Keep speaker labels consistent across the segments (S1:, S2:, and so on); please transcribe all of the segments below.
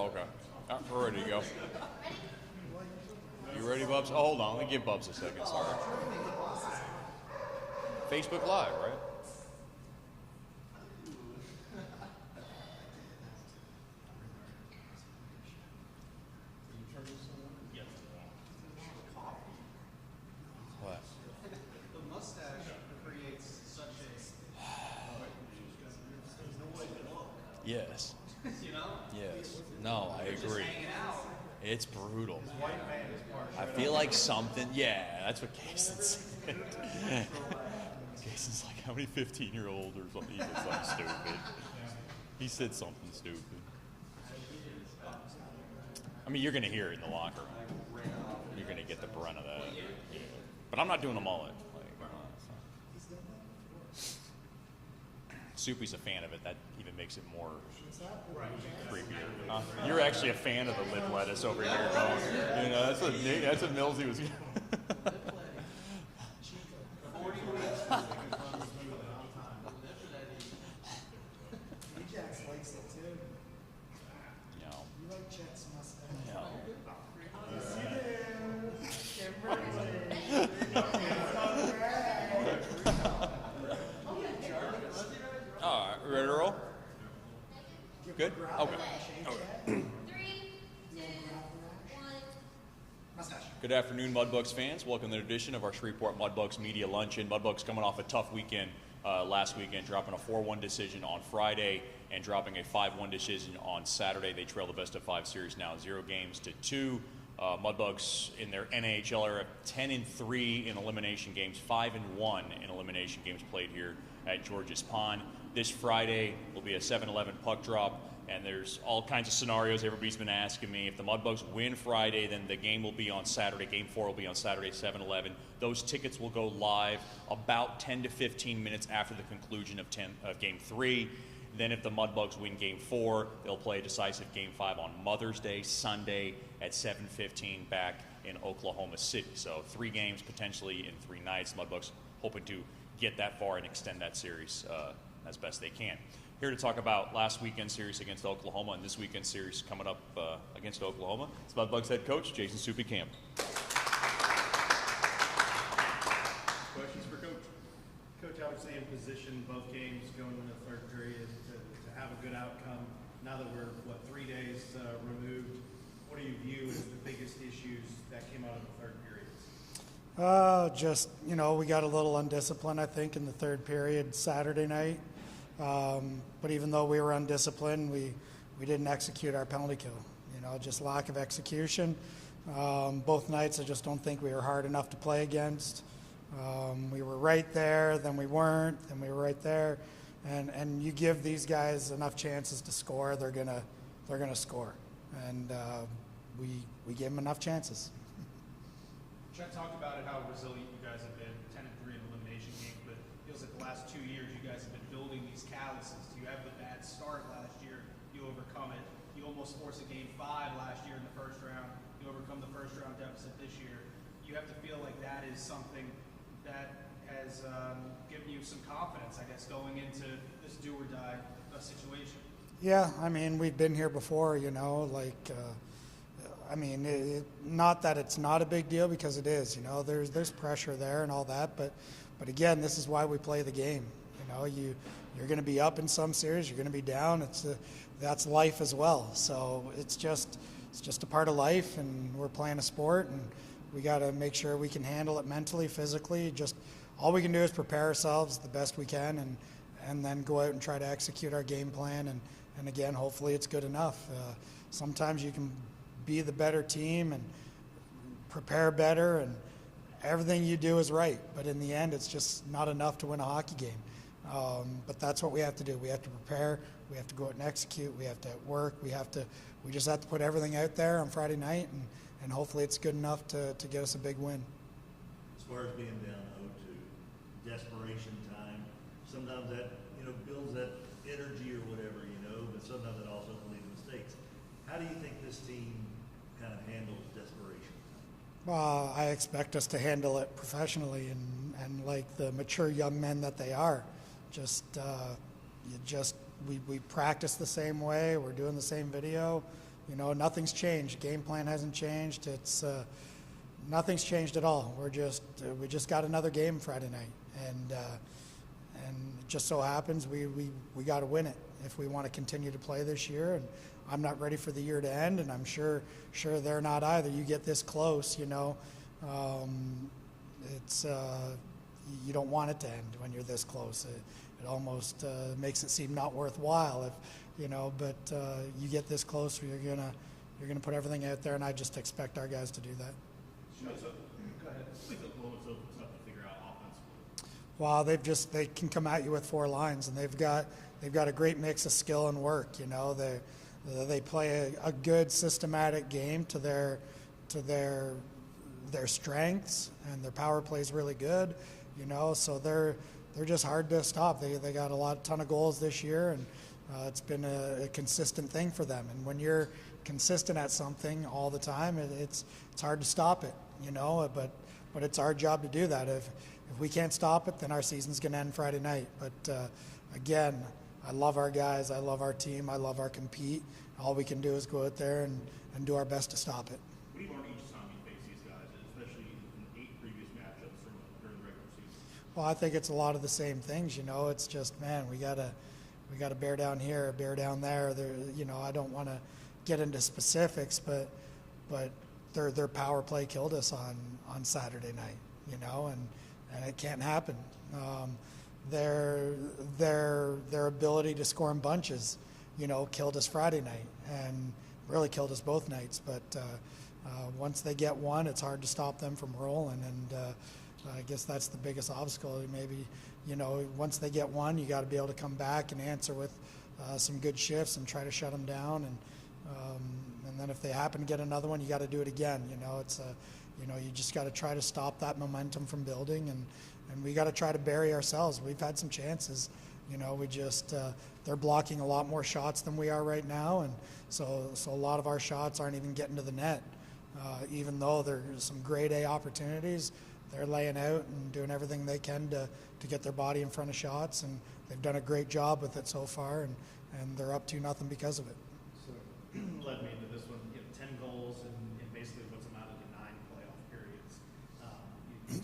S1: Okay. We're ready to go. You ready, Bubs? Oh, hold on. Let me give Bubs a second. Sorry. Facebook Live, right? What?
S2: The mustache creates such a
S1: Yes.
S2: you know?
S1: Yes. No, I agree.
S2: Hanging out.
S1: It's brutal. I feel like something. Yeah, that's what Jason said. Jason's like, how many 15-year-olds or something? He said something stupid. He said something stupid. I mean, you're going to hear it in the locker room. You're going to get the brunt of that. Yeah. But I'm not doing the mullet. Soupy's a fan of it. That even makes it more creepier. You're actually a fan of the lip lettuce over here, going. You know, that's what Millsy was. Ready to roll? Good? Okay. Good afternoon, Mudbugs fans. Welcome to an edition of our Shreveport Mudbugs Media Luncheon. Mudbugs coming off a tough weekend last weekend, dropping a 4-1 decision on Friday and dropping a 5-1 decision on Saturday. They trail the best-of-5 series now 0 games to 2. Mudbugs in their NAHL era 10-3 in elimination games, 5-1 in elimination games played here at George's Pond. This Friday will be a 7-11 puck drop, and there's all kinds of scenarios everybody's been asking me. If the Mudbugs win Friday, then the game will be on Saturday. Game 4 will be on Saturday, 7-11. Those tickets will go live about 10 to 15 minutes after the conclusion of Game 3. Then if the Mudbugs win Game 4, they'll play a decisive Game 5 on Mother's Day, Sunday at 7:15 back in Oklahoma City. So 3 games potentially in 3 nights. Mudbugs hoping to get that far and extend that series as best they can. Here to talk about last weekend's series against Oklahoma and this weekend's series coming up against Oklahoma, it's Mudbugs head coach Jason Soupy Camp.
S3: Questions for Coach? Coach, obviously in position both games going into the third period to have a good outcome. Now that we're, 3 days removed, what do you view as the biggest issues that came out of the third period?
S4: Just, we got a little undisciplined, I think, in the third period Saturday night. But even though we were undisciplined, we didn't execute our penalty kill. Just lack of execution. Both nights, I just don't think we were hard enough to play against. We were right there, then we weren't, then we were right there. And you give these guys enough chances to score, they're gonna score. And we gave them enough chances.
S2: Chet talked about it, how resilient you guys have been, 10-3 in elimination games, but it feels like the last 2 years you guys have been building these calluses. You have the bad start last year, you overcome it. You almost forced a Game 5 last year in the first round. You overcome the first round deficit this year. You have to feel like that is something that has given you some confidence, I guess, going into this do or die situation.
S4: Yeah, we've been here before, not that it's not a big deal, because it is, there's pressure there and all that, but again, this is why we play the game. You're going to be up in some series, you're going to be down. That's life as well. So it's just a part of life, and we're playing a sport, and we got to make sure we can handle it mentally, physically. Just all we can do is prepare ourselves the best we can, and then go out and try to execute our game plan. And again, hopefully it's good enough. Sometimes you can be the better team and prepare better, and everything you do is right. But in the end, it's just not enough to win a hockey game. But that's what we have to do. We have to prepare. We have to go out and execute. We have to work. We just have to put everything out there on Friday night, and hopefully it's good enough to get us a big win.
S5: As far as being down 0-2, desperation time, sometimes that builds that energy or whatever, but sometimes it also leads to mistakes. How do you think this team kind of handles desperation?
S4: Well, I expect us to handle it professionally and like the mature young men that they are. We practice the same way. We're doing the same video. you know, nothing's changed. Game plan hasn't changed. It's nothing's changed at all. We just got another game Friday night, and it just so happens we got to win it if we want to continue to play this year. And I'm not ready for the year to end, and I'm sure they're not either. You get this close, you know, it's you don't want it to end when you're this close. It almost makes it seem not worthwhile if, you know, but you get this close, you're gonna put everything out there, and I just expect our guys to do that.
S2: Go ahead. Opens up to figure out offensively.
S4: Well, they can come at you with four lines, and they've got a great mix of skill and work. You know, they play a good systematic game to their strengths, and their power play is really good. You know, so they're just hard to stop. They got a ton of goals this year, and it's been a consistent thing for them. And when you're consistent at something all the time, it's hard to stop it. You know, but it's our job to do that. If we can't stop it, then our season's going to end Friday night. But again, I love our guys. I love our team. I love our compete. All we can do is go out there and do our best to stop it.
S2: What do you learn each time you face these guys, especially in 8 previous matchups during the regular season?
S4: Well, I think it's a lot of the same things. You know, it's just, man, we gotta bear down here, bear down there. You know, I don't want to get into specifics, but their power play killed us on Saturday night. You know, and it can't happen. Their ability to score in bunches, you know, killed us Friday night, and really killed us both nights. But once they get one, it's hard to stop them from rolling, and I guess that's the biggest obstacle. Maybe, you know, once they get one, you got to be able to come back and answer with some good shifts and try to shut them down, and then if they happen to get another one, you got to do it again. You know, it's you know, you just got to try to stop that momentum from building, and we got to try to bury ourselves. We've had some chances, you know, we just they're blocking a lot more shots than we are right now, and so a lot of our shots aren't even getting to the net. Even though there's some grade A opportunities, they're laying out and doing everything they can to get their body in front of shots, and they've done a great job with it so far, and they're up 2-0 because of it.
S3: So led me into this one. You have 10 goals in basically what's amounted to 9 playoff periods. You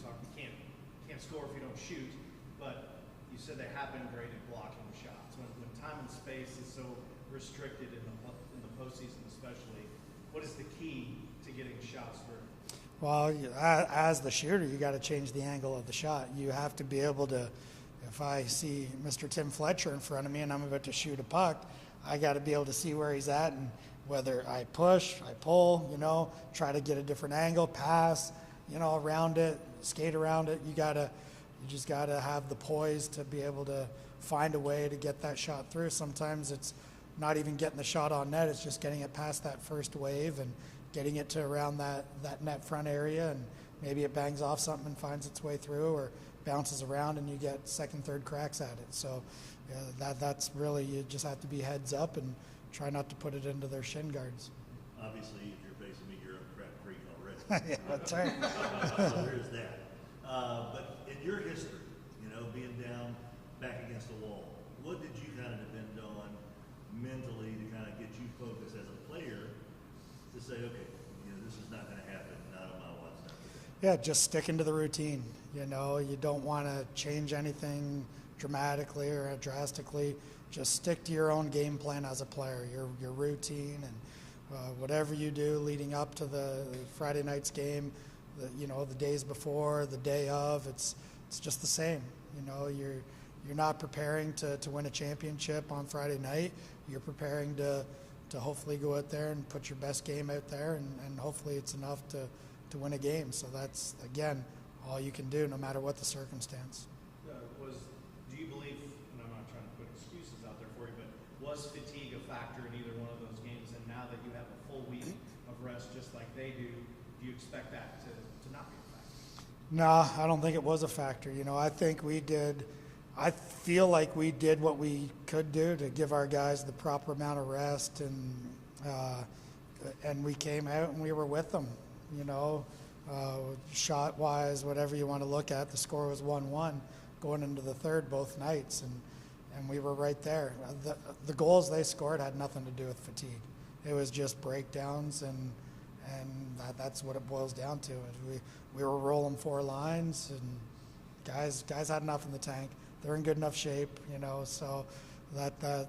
S3: can't score if you don't shoot, but you said they have been great at blocking shots. When time and space is so restricted in the postseason, especially, what is the key to getting shots through?
S4: Well, as the shooter, you got to change the angle of the shot. You have to be able to. If I see Mr. Tim Fletcher in front of me and I'm about to shoot a puck, I got to be able to see where he's at, and whether I push, I pull, you know, try to get a different angle, pass, you know, around it, skate around it. You just got to have the poise to be able to find a way to get that shot through. Sometimes it's not even getting the shot on net, it's just getting it past that first wave and getting it to around that net front area, and maybe it bangs off something and finds its way through, or bounces around and you get second, third cracks at it. So that's really, you just have to be heads up and try not to put it into their shin guards.
S5: Obviously, if you're facing me, you're up Crab Creek already.
S4: Yeah, that's right.
S5: So there's that. But in your history, you know, being down back against the wall, what did you kind of depend on mentally to kind of get you focused as a player to say, okay, you know, this is not going to happen, not on my watch, not today?
S4: Yeah, just sticking to the routine. You know, you don't want to change anything dramatically or drastically. Just stick to your own game plan as a player, your routine, and whatever you do leading up to the Friday night's game, you know, the days before, the day of, it's just the same. You know, you're not preparing to win a championship on Friday night. You're preparing to hopefully go out there and put your best game out there, and hopefully it's enough to win a game. So that's, again, all you can do no matter what the circumstance.
S3: Do you believe, and I'm not trying to put excuses out there for you, but was fatigue a factor in either one of those games? And now that you have a full week of rest just like they do you expect that to not be a factor?
S4: No, I don't think it was a factor. You know, I feel like we did what we could do to give our guys the proper amount of rest, and we came out and we were with them. You know, shot wise, whatever you want to look at, the score was 1-1 going into the third both nights, and we were right there. The goals they scored had nothing to do with fatigue. It was just breakdowns, and that's what it boils down to. We were rolling 4 lines, and guys had enough in the tank. They're in good enough shape, you know, so that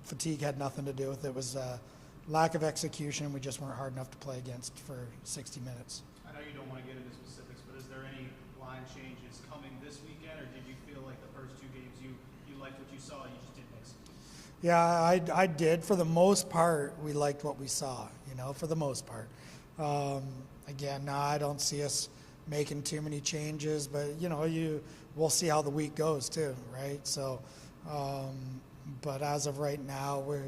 S4: fatigue had nothing to do with it. It was lack of execution. We just weren't hard enough to play against for 60 minutes.
S2: I know you don't want to get into specifics, but is there any line changes coming this weekend, or did you feel like the first 2 games you liked what you saw, you just didn't execute?
S4: Yeah, I did. For the most part, we liked what we saw, you know, for the most part. Again, no, I don't see us making too many changes, but, you know, we'll see how the week goes too, right? So, but as of right now, we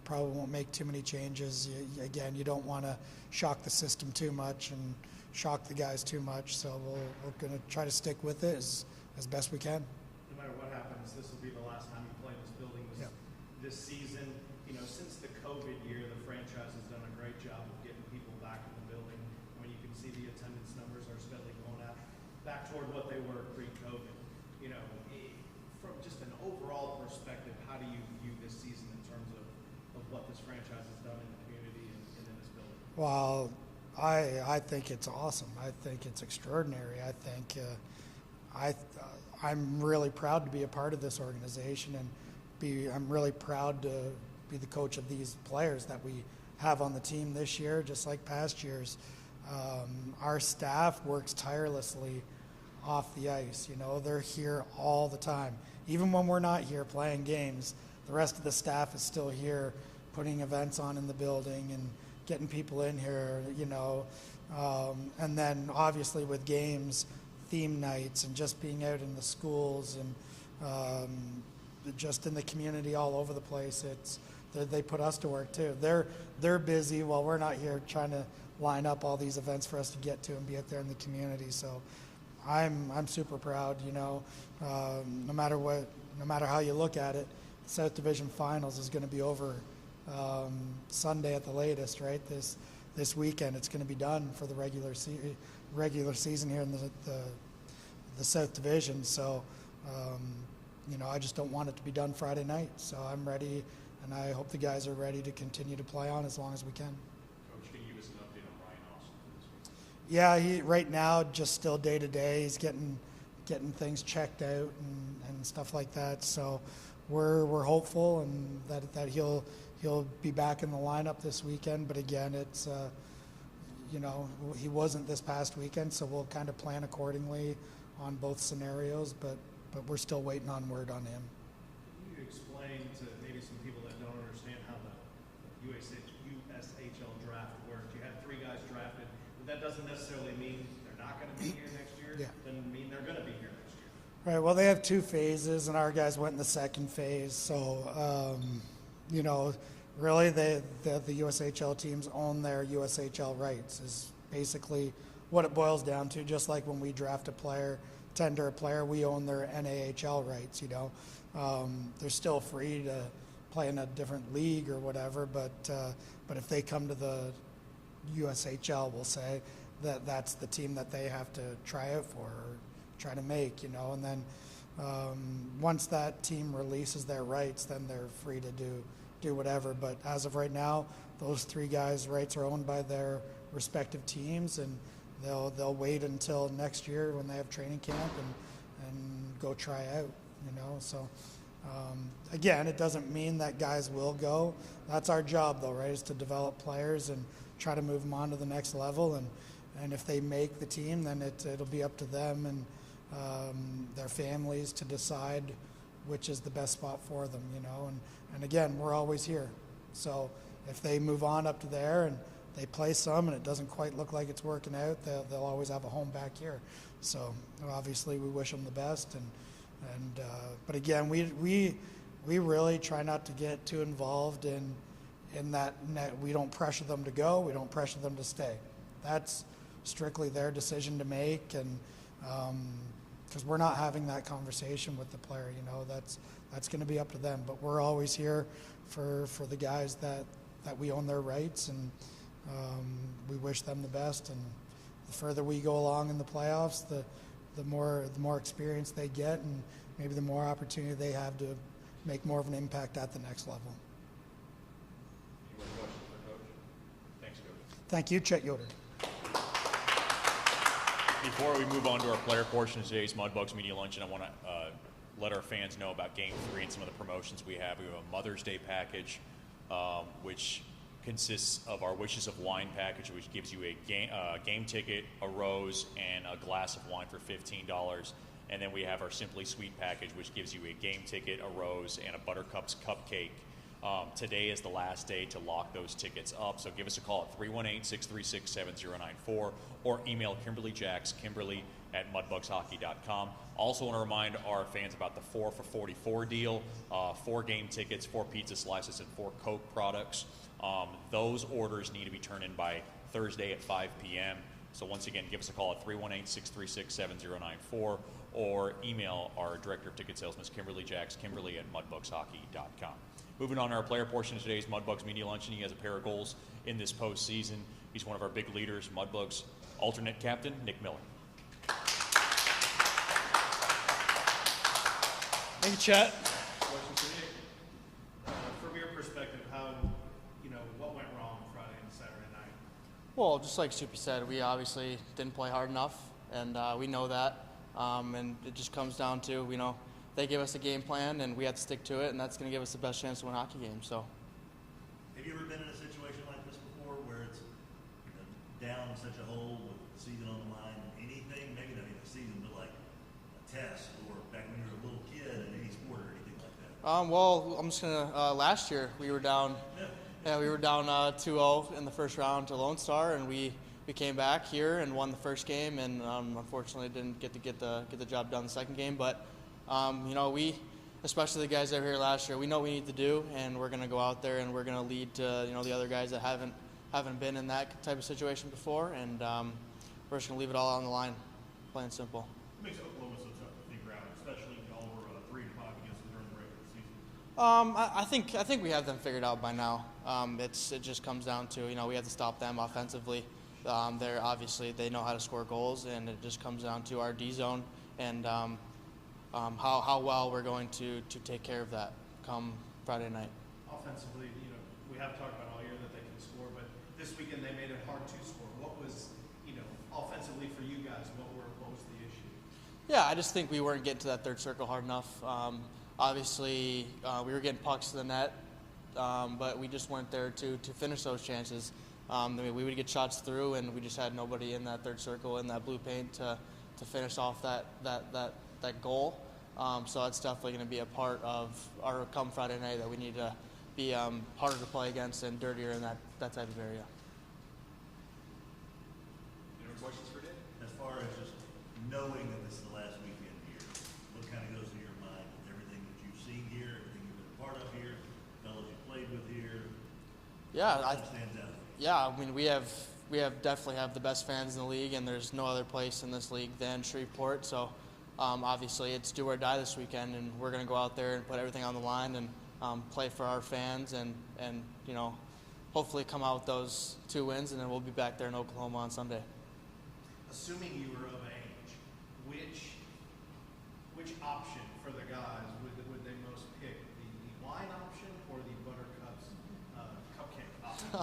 S4: probably won't make too many changes. Again, you don't want to shock the system too much and shock the guys too much, so we're going to try to stick with it as best we can.
S3: No matter what happens, this will be the last time you play in this building this season. You know, since the COVID year, the franchise has done a great job of getting people back in the building. I mean, you can see the attendance numbers are steadily going back toward what they were pre-COVID. You know, from just an overall perspective, how do you view this season in terms of what this franchise has done in the community and in this building?
S4: Well, I think it's awesome. I think it's extraordinary. I think I'm really proud to be a part of this organization, and I'm really proud to be the coach of these players that we have on the team this year, just like past years. Our staff works tirelessly off the ice. You know, they're here all the time. Even when we're not here playing games, the rest of the staff is still here putting events on in the building and getting people in here, you know. And then obviously with games, theme nights, and just being out in the schools and just in the community all over the place. They put us to work too. They're busy while we're not here trying to line up all these events for us to get to and be out there in the community. So I'm super proud, you know. No matter how you look at it, the South Division Finals is going to be over Sunday at the latest, right? This weekend it's going to be done for the regular season here in the South Division. So you know, I just don't want it to be done Friday night. So I'm ready, and I hope the guys are ready to continue to play on as long as we can.
S1: Coach, can you give us an update on Ryan Austin this week?
S4: Yeah, he right now just still day to day. He's getting things checked out and stuff like that. So we're hopeful and that he'll be back in the lineup this weekend. But again, it's you know, he wasn't this past weekend, so we'll kind of plan accordingly on both scenarios. But we're still waiting on word on him.
S3: Can you explain to maybe some people that don't understand how the USHL draft works? You had 3 guys drafted, but that doesn't necessarily mean they're not going to be here next year.
S4: Yeah.
S3: Doesn't mean they're going to be here next year.
S4: Right. Well, they have 2 phases, and our guys went in the second phase. So, you know, really, the USHL teams own their USHL rights. Is basically what it boils down to. Just like when we draft a player, tender a player, we own their NAHL rights. You know, they're still free to play in a different league or whatever. But if they come to the USHL, we'll say that's the team that they have to try out for or try to make. You know, and then once that team releases their rights, then they're free to do whatever. But as of right now, those 3 guys' rights are owned by their respective teams, and they'll wait until next year when they have training camp and go try out, you know. So again, it doesn't mean that guys will go. That's our job though, right, is to develop players and try to move them on to the next level, and if they make the team, then it'll be up to them and their families to decide which is the best spot for them, you know. And again, we're always here. So if they move on up to there and they play some and it doesn't quite look like it's working out, they'll always have a home back here. So obviously we wish them the best. But again, we really try not to get too involved in that. We don't pressure them to go. We don't pressure them to stay. That's strictly their decision to make, and because we're not having that conversation with the player, you know, that's going to be up to them. But we're always here for the guys that we own their rights, and we wish them the best. And the further we go along in the playoffs, the more experience they get, and maybe the more opportunity they have to make more of an impact at the next level.
S1: Any more questions for Coach?
S4: Thank you, Chet Yoder.
S1: Before we move on to our player portion of today's Mudbugs Media Luncheon, I want to let our fans know about Game 3 and some of the promotions we have. We have a Mother's Day package, which consists of our Wishes of Wine package, which gives you a game ticket, a rose, and a glass of wine for $15. And then we have our Simply Sweet package, which gives you a game ticket, a rose, and a Buttercups cupcake. Today is the last day to lock those tickets up, so give us a call at 318-636-7094 or email Kimberly Jacks, Kimberly@mudbugshockey.com. Also want to remind our fans about the 4 for $44 deal, 4 game tickets, 4 pizza slices, and 4 Coke products. Those orders need to be turned in by Thursday at 5 p.m. So once again, give us a call at 318-636-7094 or email our Director of Ticket Sales, Ms. Kimberly Jacks, Kimberly@mudbugshockey.com. Moving on to our player portion of today's Mudbugs Media Luncheon. He has a pair of goals in this postseason. He's one of our big leaders, Mudbugs alternate captain, Nick Miller.
S6: Thank you, Chet.
S3: Question for Nick. From your perspective, what went wrong Friday and Saturday night?
S6: Well, just like Soupy said, we obviously didn't play hard enough, and we know that. And it just comes down to, they give us a game plan, and we have to stick to it, and that's going to give us the best chance to win hockey games. So,
S5: Have you ever been in a situation like this before where it's down such a hole with the season on the line? Anything, maybe not even a season, but like a test or back when you were a little kid in any sport or anything like that?
S6: well, I'm just going to, last year we were down, we were down 2-0 in the first round to Lone Star, and we came back here and won the first game, and unfortunately didn't get the job done the second game. But we, especially the guys that were here last year, we know what we need to do, and we're going to go out there and we're going to lead to the other guys that haven't been in that type of situation before, and we're just going to leave it all on the line, plain and simple.
S3: What makes Oklahoma so tough to figure out, especially y'all were 3-5 against them during the regular season?
S6: I think we have them figured out by now. It just comes down to we have to stop them offensively. They're obviously they know how to score goals, and it just comes down to our D zone and how well we're going to take care of that come Friday night.
S3: Offensively, we have talked about all year that they can score, but this weekend they made it hard to score. What was, offensively for you guys, what was the issue?
S6: Yeah, I just think we weren't getting to that third circle hard enough. Obviously, we were getting pucks to the net, but we just weren't there to finish those chances. We would get shots through, and we just had nobody in that third circle in that blue paint to finish off that goal. So that's definitely going to be a part of our come Friday night that we need to be harder to play against and dirtier in that type of area.
S1: Any more questions for Nick?
S5: As far as just knowing that this is the last weekend here, what kind of goes through your mind with everything that you've seen here, everything you've been a part of here, fellows you played with here?
S6: Yeah,
S5: What stands out?
S6: Yeah, I mean we definitely have the best fans in the league, and there's no other place in this league than Shreveport. So obviously it's do or die this weekend, and we're going to go out there and put everything on the line and play for our fans, and hopefully come out with those 2 wins, and then we'll be back there in Oklahoma on Sunday.
S3: Assuming you were of age, which option for the guys would they most pick? The wine option or the Buttercups cupcake option?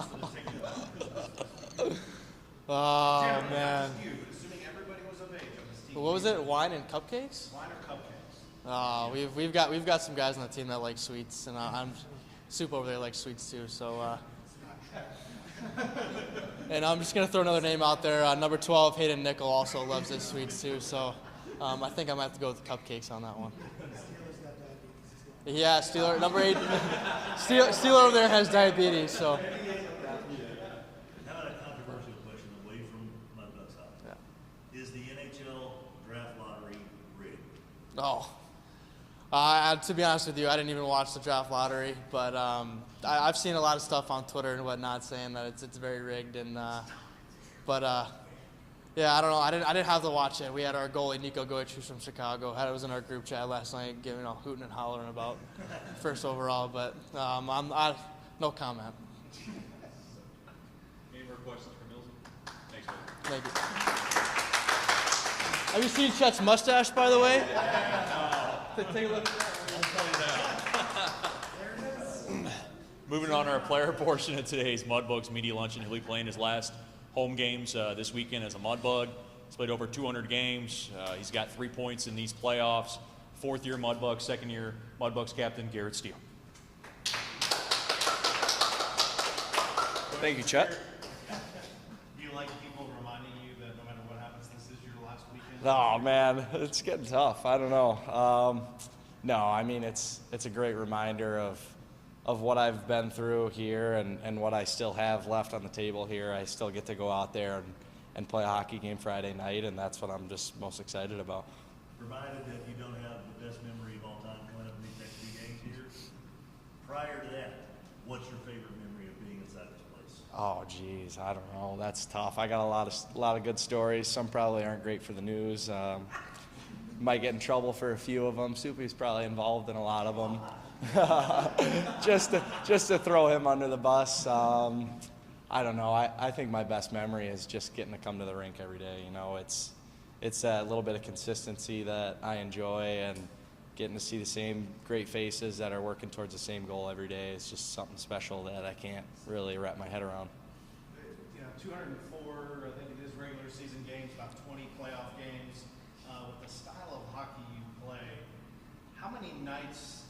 S6: Oh
S3: Generally,
S6: man,
S3: not just you, but assuming everybody was of age on this team.
S6: what was it? Wine and cupcakes?
S3: Wine or cupcakes?
S6: We've got some guys on the team that like sweets, and I'm Soup over there likes sweets too. So, and I'm just gonna throw another name out there. Number 12, Hayden Nickel, also loves his sweets too. So, I think I'm gonna have to go with the cupcakes on that one. Yeah, Steeler number 8. Steeler over there has diabetes. So,
S5: How about a controversial question away from Mudbugs hockey?
S6: yeah.
S5: Is the NHL draft lottery rigged?
S6: Oh. To be honest with you, I didn't even watch the draft lottery, but I've seen a lot of stuff on Twitter and whatnot saying that it's very rigged, and yeah, I don't know. I didn't have to watch it. We had our goalie Nico Goich, who's from Chicago. It was in our group chat last night, giving hooting and hollering about first overall, but no comment.
S1: Any more questions for Mills? Thanks, man.
S6: Thank you. Have you seen Chet's mustache, by the way? Take a look.
S1: Moving on to our player portion of today's Mudbugs Media Luncheon, he'll be playing his last home games this weekend as a Mudbug. He's played over 200 games. He's got 3 points in these playoffs. Fourth-year Mudbugs, second-year Mudbugs captain Garrett Steele.
S7: Thank you, Chet.
S3: Do you like people reminding you that no matter what happens, this is your last weekend?
S7: Oh man, it's getting tough. I don't know. No, I mean it's a great reminder of what I've been through here and what I still have left on the table here. I still get to go out there and play a hockey game Friday night, and that's what I'm just most excited about.
S5: Provided that you don't have the best memory of all time coming up in these next few games here, prior to that, what's your favorite memory of being inside this place?
S7: Oh geez, I don't know. That's tough. I got a lot of good stories. Some probably aren't great for the news. Might get in trouble for a few of them. Soupy's probably involved in a lot of them. just to throw him under the bus. I don't know. I think my best memory is just getting to come to the rink every day. You know, it's that little bit of consistency that I enjoy, and getting to see the same great faces that are working towards the same goal every day. It's just something special that I can't really wrap my head around.
S3: You know, 204, I think it is, regular season games, about 20 playoff games. With the style of hockey you play, how many nights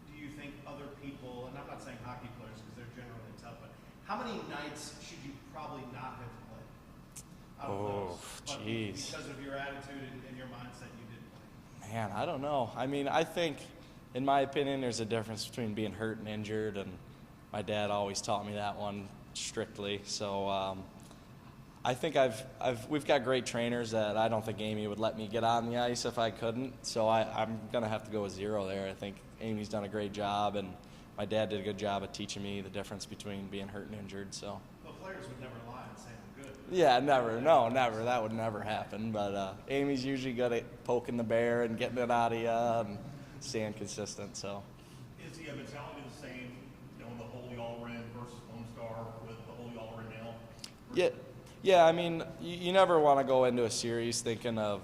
S3: do you think other people, and I'm not saying hockey players because they're generally tough, but how many nights should you probably not have played?
S7: Oh, jeez.
S3: Because of your attitude and your mindset, you did play.
S7: Man, I don't know. I mean, I think, in my opinion, there's a difference between being hurt and injured, and my dad always taught me that one strictly. So I think we've got great trainers that I don't think Amy would let me get on the ice if I couldn't. So I'm gonna have to go with 0 there. I think Amy's done a great job, and my dad did a good job of teaching me the difference between being hurt and injured. So.
S3: The players would never lie and say I'm good.
S7: Yeah, never. No, never. That would never happen. But Amy's usually good at poking the bear and getting it out of you and staying consistent. So.
S8: Is the mentality the same, you know, the Holy All-Rin versus Lone Star with the Holy All-Rin now?
S7: Yeah. I mean, you never want to go into a series thinking of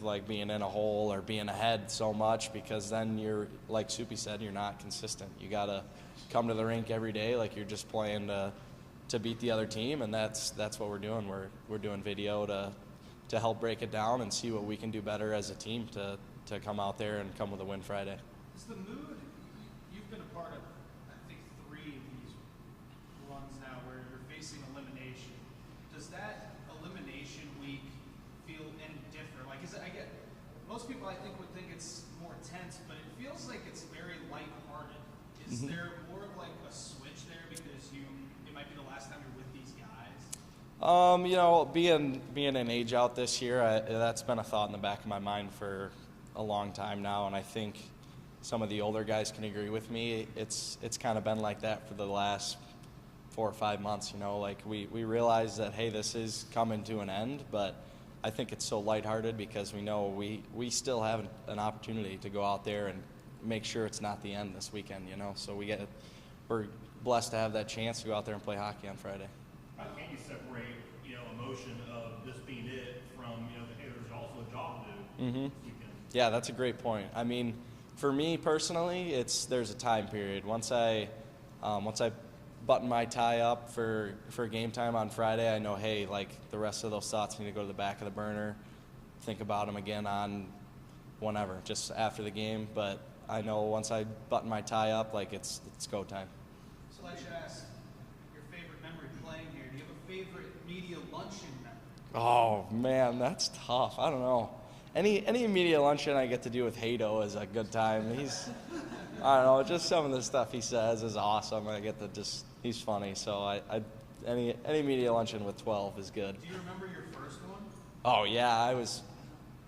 S7: like being in a hole or being ahead so much, because then you're, like Soupy said, you're not consistent. You got to come to the rink every day like you're just playing to beat the other team, and that's what we're doing. We're doing video to help break it down and see what we can do better as a team to come out there and come with a win Friday.
S2: Is the mood, you've been a part of, I think, 3 of these runs now where you're facing elimination. Does that elimination week feel any different? Like, most people I think would think it's more tense, but it feels like it's very lighthearted. Is there more of like a switch there because it might be the last time you're with these guys?
S7: You know, being an age out this year, that's been a thought in the back of my mind for a long time now, and I think some of the older guys can agree with me. It's kind of been like that for the last 4 or 5 months. You know, like we realize that, hey, this is coming to an end, but I think it's so lighthearted because we know we still have an opportunity to go out there and make sure it's not the end this weekend. You know, so we're blessed to have that chance to go out there and play hockey on Friday.
S8: How can you separate, you know, emotion of this being it from, you know, hey, there's also a job to do this weekend?
S7: Yeah, that's a great point. I mean, for me personally, there's a time period. Once I button my tie up for game time on Friday, I know, hey, like the rest of those thoughts need to go to the back of the burner, think about them again on whenever, just after the game. But I know once I button my tie up, like it's go time.
S2: So I should ask your favorite memory playing here. Do you have a favorite media luncheon memory?
S7: Oh man, that's tough. I don't know. Any media luncheon I get to do with Hato is a good time. I don't know, just some of the stuff he says is awesome. I get to he's funny. So any media luncheon with 12 is good.
S2: Do you remember your first one?
S7: Oh yeah,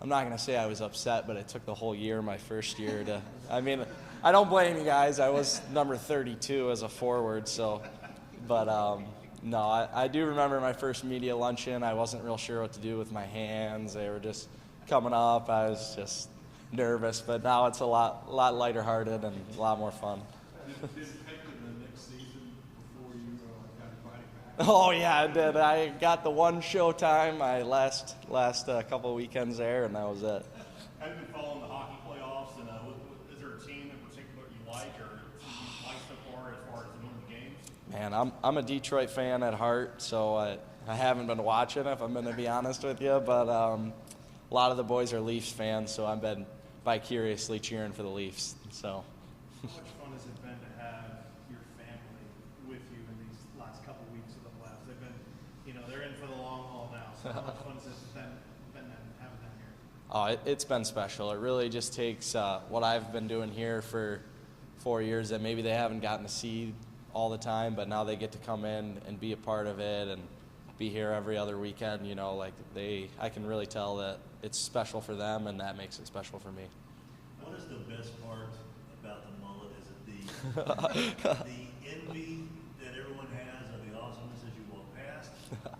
S7: I'm not gonna say I was upset, but it took the whole year, my first year to. I mean, I don't blame you guys. I was number 32 as a forward, so. But no, I do remember my first media luncheon. I wasn't real sure what to do with my hands. They were just coming up. I was just nervous, but now it's a lot lighter hearted and a lot more fun.
S8: Did it take you the next season before you got invited back?
S7: Oh yeah, I did. I got the one showtime my last couple of weekends there, and that was it.
S8: Have you been following the hockey playoffs, and is there a team in particular you like or you like so far as the
S7: Man, I'm a Detroit fan at heart, so I haven't been watching, if I'm going to be honest with you. But a lot of the boys are Leafs fans, so I've been vicariously cheering for the Leafs. So.
S3: How much fun has it been to have your family with you in these last couple weeks of the playoffs? They've been, they're in for the long haul now. So how much fun has it been having them here?
S7: Oh, it's been special. It really just takes what I've been doing here for 4 years that maybe they haven't gotten to see all the time, but now they get to come in and be a part of it and be here every other weekend. I can really tell that it's special for them, and that makes it special for me.
S5: What is the best part about the mullet? Is it the envy that everyone has of the awesomeness as you walk past,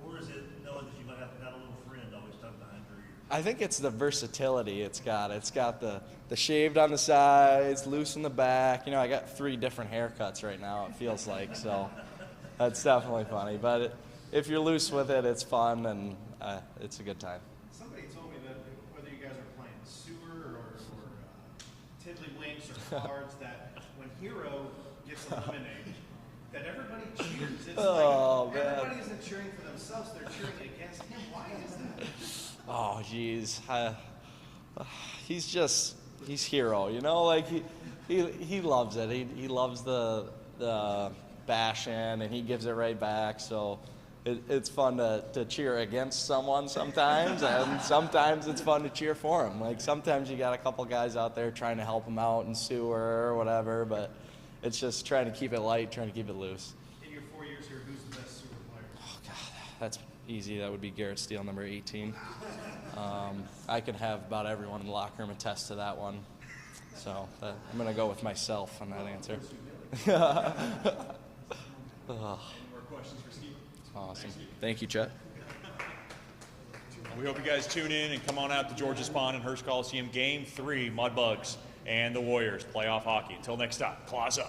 S5: or is it knowing that you might have got a little friend always tucked behind your ear?
S7: I think it's the versatility it's got. It's got the shaved on the sides, loose in the back. I got 3 different haircuts right now, it feels like, so that's definitely funny. But if you're loose with it, it's fun, and it's a good time.
S3: Somebody told me that whether you guys are playing sewer or tiddlywinks or cards, that when Hero gets eliminated, that everybody cheers. It's everybody isn't cheering for themselves; they're cheering against him. Why is that?
S7: Oh, geez. He's Hero, he loves it. He loves the bashing, and he gives it right back. So it's fun to cheer against someone sometimes, and sometimes it's fun to cheer for him. Sometimes you got a couple guys out there trying to help him out in sewer or whatever, but it's just trying to keep it light, trying to keep it loose.
S3: In your 4 years here, who's the best sewer player?
S7: Oh, God, that's easy. That would be Garrett Steele, number 18. I can have about everyone in the locker room attest to that one. So I'm going to go with myself on that answer.
S2: Any more questions for Steve?
S7: Awesome. Thank you, Chet.
S1: We hope you guys tune in and come on out to George's Pond and Hearst Coliseum. Game 3, Mudbugs and the Warriors, playoff hockey. Until next time, claws up.